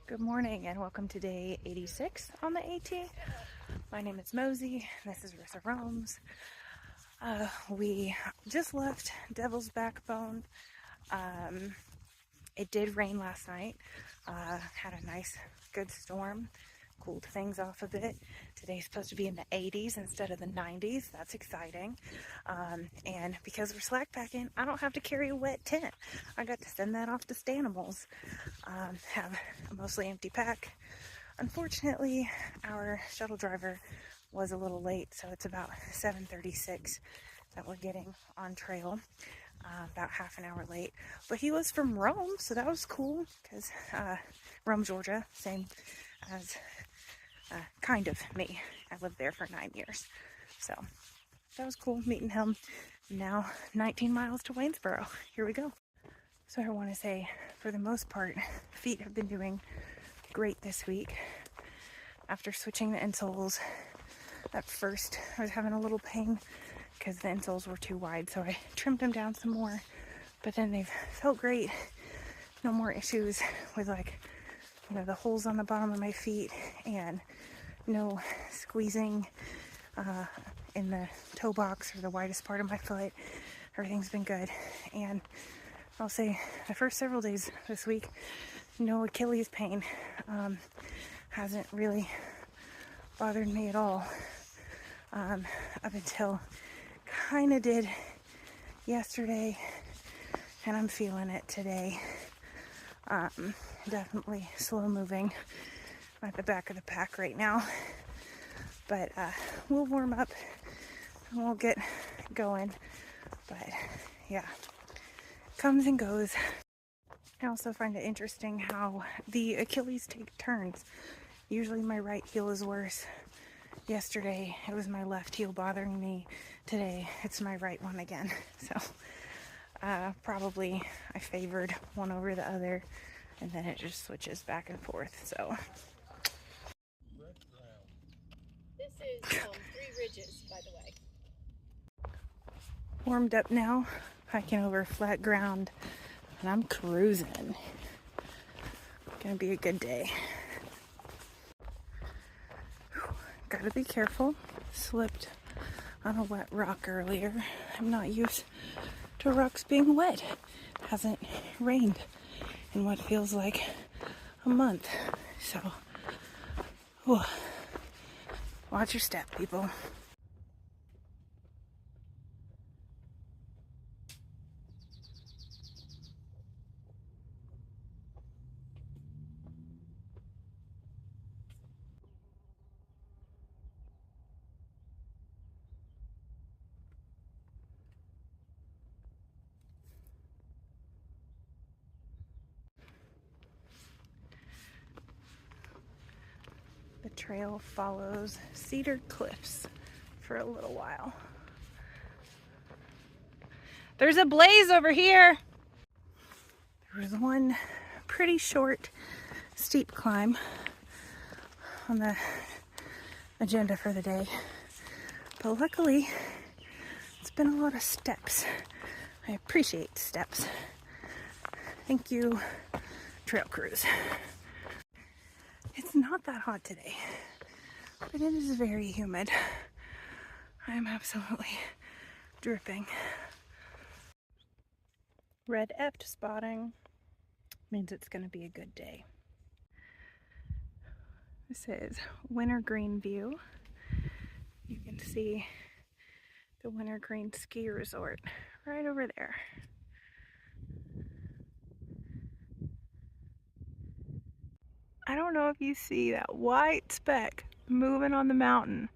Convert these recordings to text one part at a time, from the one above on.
Good morning and welcome to day 86 on the AT. My name is Mosey. This is Rissaroams. We just left Devil's Backbone. It did rain last night. Had a nice, good storm. Cooled things off a bit. Today's supposed to be in the 80s instead of the 90s. That's exciting. And because we're slack packing, I don't have to carry a wet tent. I got to send that off to Stanimals. Have a mostly empty pack. Unfortunately, our shuttle driver was a little late, so it's about 7:36 that we're getting on trail. About half an hour late, but he was from Rome, so that was cool because Rome, Georgia, same as kind of me. I lived there for 9 years, so that was cool meeting him. Now 19 miles to Waynesboro. Here we go. So I want to say, for the most part, feet have been doing great this week. After switching the insoles, at first I was having a little pain because the insoles were too wide, so I trimmed them down some more, but then they've felt great. No more issues with, like, you know, the holes on the bottom of my feet, and no squeezing in the toe box or the widest part of my foot. Everything's been good. And I'll say the first several days this week, no Achilles pain. Hasn't really bothered me at all, up until kind of did yesterday, and I'm feeling it today. Definitely slow moving. I'm at the back of the pack right now, but we'll warm up and we'll get going. But yeah, comes and goes. I also find it interesting how the Achilles take turns. Usually my right heel is worse. Yesterday it was my left heel bothering me. Today it's my right one again. So probably I favored one over the other, and then it just switches back and forth. So this is 3 ridges, by the way. Warmed up now, hiking over flat ground, and I'm cruising. Gonna be a good day. Gotta be careful. Slipped on a wet rock earlier. I'm not used to rocks being wet. Hasn't rained in what feels like a month. So, watch your step, people. The trail follows cedar cliffs for a little while. There's a blaze over here. There was one pretty short, steep climb on the agenda for the day, but luckily it's been a lot of steps. I appreciate steps. Thank you, trail crews. It's not that hot today, but it is very humid. I am absolutely dripping. Red eft spotting means it's going to be a good day. This is Wintergreen view. You can see the Wintergreen ski resort right over there. I don't know if you see that white speck moving on the mountain.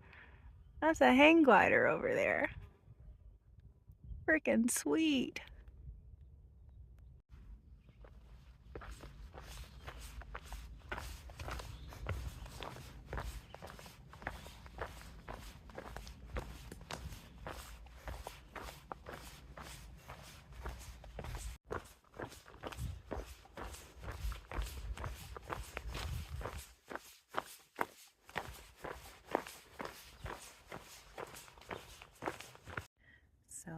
That's a hang glider over there. Freaking sweet. So,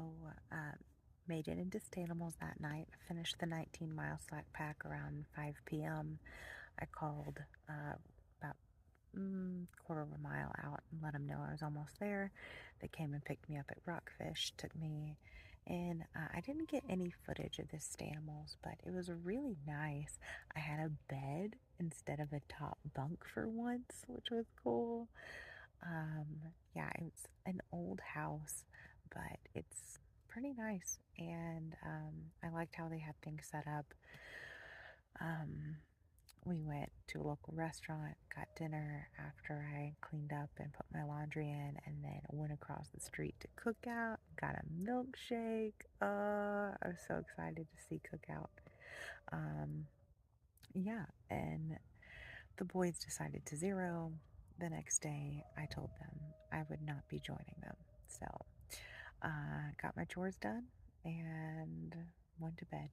made it into Stanimals that night. Finished the 19-mile slack pack around 5 p.m. I called about quarter of a mile out and let them know I was almost there. They came and picked me up at Rockfish, took me in. I didn't get any footage of the Stanimals, but it was really nice. I had a bed instead of a top bunk for once, which was cool. Yeah, it's an old house, but it's pretty nice, and I liked how they had things set up. Um, we went to a local restaurant, got dinner after I cleaned up and put my laundry in, and then went across the street to Cookout, got a milkshake. I was so excited to see Cookout. Yeah, and the boys decided to zero. The next day, I told them I would not be joining them. So, got my chores done and went to bed.